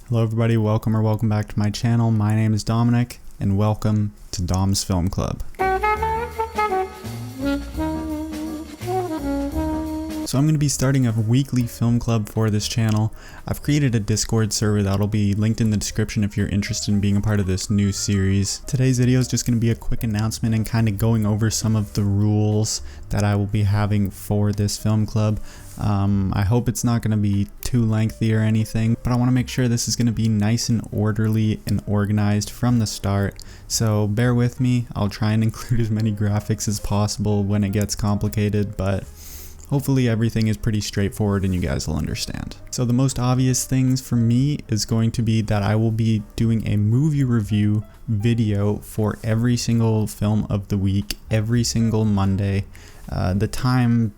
Hello everybody, welcome back to my channel. My name is Dominic and welcome to Dom's Film Club. So I'm going to be starting a weekly film club for this channel. I've created a Discord server that'll be linked in the description if you're interested in being a part of this new series. Today's video is just going to be a quick announcement and kind of going over some of the rules that I will be having for this film club. I hope it's not going to be too lengthy or anything, but I want to make sure this is going to be nice and orderly and organized from the start. So bear with me, I'll try and include as many graphics as possible when it gets complicated, but hopefully everything is pretty straightforward and you guys will understand. So the most obvious things for me is going to be that I will be doing a movie review video for every single film of the week, every single Monday. The time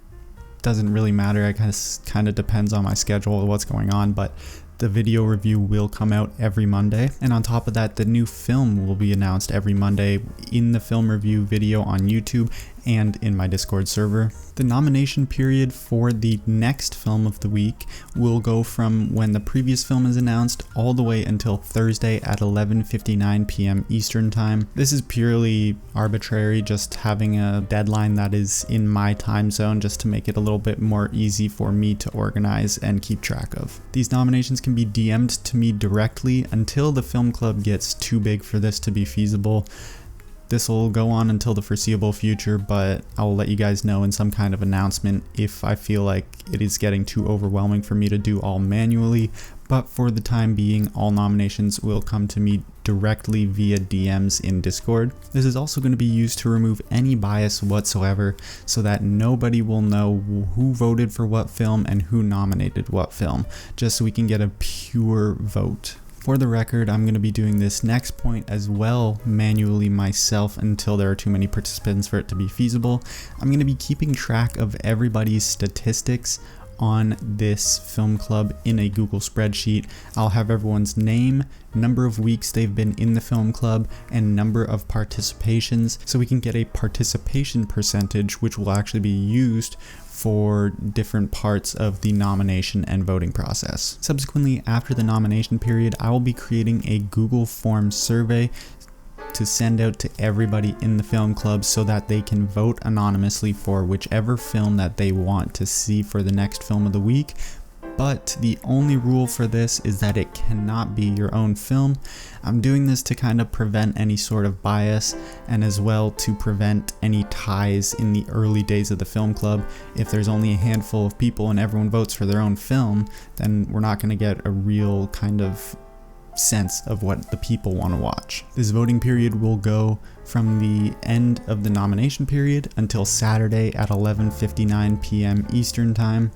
doesn't really matter, it kind of depends on my schedule, what's going on, but the video review will come out every Monday. And on top of that, the new film will be announced every Monday in the film review video on YouTube and in my Discord server. The nomination period for the next film of the week will go from when the previous film is announced all the way until Thursday at 11:59 p.m. Eastern Time. This is purely arbitrary, just having a deadline that is in my time zone just to make it a little bit more easy for me to organize and keep track of. These nominations can be DM'd to me directly until the film club gets too big for this to be feasible. This will go on until the foreseeable future, but I will let you guys know in some kind of announcement if I feel like it is getting too overwhelming for me to do all manually. But for the time being, all nominations will come to me directly via DMs in Discord. This is also going to be used to remove any bias whatsoever so that nobody will know who voted for what film and who nominated what film, just so we can get a pure vote. For the record, I'm going to be doing this next point as well manually myself until there are too many participants for it to be feasible. I'm going to be keeping track of everybody's statistics on this film club in a Google spreadsheet. I'll have everyone's name, number of weeks they've been in the film club, and number of participations, so we can get a participation percentage which will actually be used for different parts of the nomination and voting process. Subsequently, after the nomination period, I will be creating a Google Forms survey to send out to everybody in the film club so that they can vote anonymously for whichever film that they want to see for the next film of the week. But the only rule for this is that it cannot be your own film. I'm doing this to kind of prevent any sort of bias and as well to prevent any ties in the early days of the film club. If there's only a handful of people and everyone votes for their own film, then we're not going to get a real kind of sense of what the people want to watch. This voting period will go from the end of the nomination period until Saturday at 11:59 p.m. Eastern Time.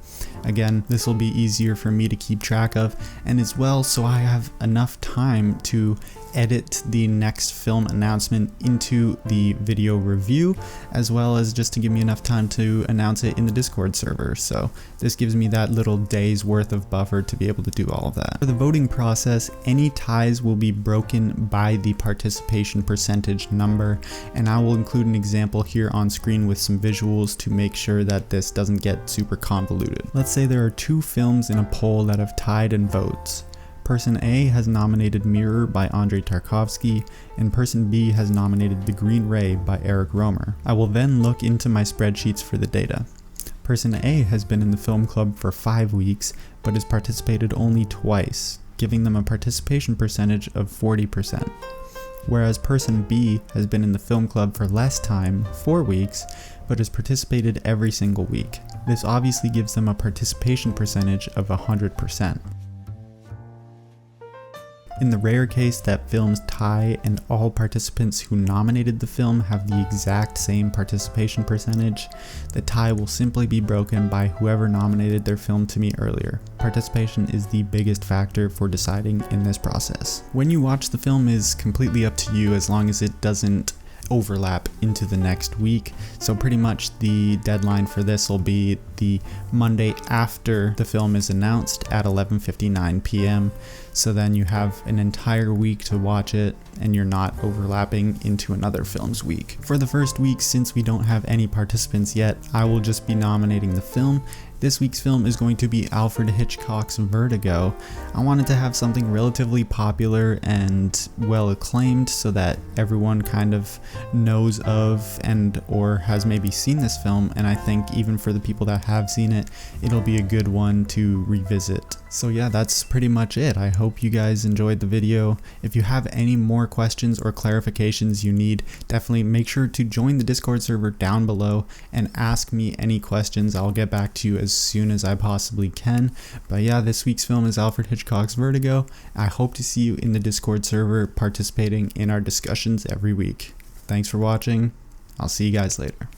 Again, this will be easier for me to keep track of, and as well so I have enough time to edit the next film announcement into the video review, as well as just to give me enough time to announce it in the Discord server. So this gives me that little day's worth of buffer to be able to do all of that. For the voting process, any ties will be broken by the participation percentage number, and I will include an example here on screen with some visuals to make sure that this doesn't get super convoluted. Let's say there are two films in a poll that have tied in votes. Person A has nominated Mirror by Andrei Tarkovsky, and person B has nominated The Green Ray by Eric Romer. I will then look into my spreadsheets for the data. Person A has been in the film club for 5 weeks, but has participated only twice, giving them a participation percentage of 40%. Whereas person B has been in the film club for less time, 4 weeks, but has participated every single week. This obviously gives them a participation percentage of 100%. In the rare case that films tie and all participants who nominated the film have the exact same participation percentage, the tie will simply be broken by whoever nominated their film to me earlier. Participation is the biggest factor for deciding in this process. When you watch the film is completely up to you as long as it doesn't overlap into the next week. So pretty much the deadline for this will be the Monday after the film is announced at 11:59 p.m. so then you have an entire week to watch it and you're not overlapping into another film's week. For the first week, since we don't have any participants yet, I will just be nominating the film. This week's film is going to be Alfred Hitchcock's Vertigo. I wanted to have something relatively popular and well acclaimed so that everyone kind of knows of and or has maybe seen this film, and I think even for the people that have seen it, it'll be a good one to revisit. So yeah, that's pretty much it. I hope you guys enjoyed the video. If you have any more questions or clarifications you need, definitely make sure to join the Discord server down below and ask me any questions. I'll get back to you as soon as I possibly can. But yeah, this week's film is Alfred Hitchcock's Vertigo. I hope to see you in the Discord server participating in our discussions every week. Thanks for watching. I'll see you guys later.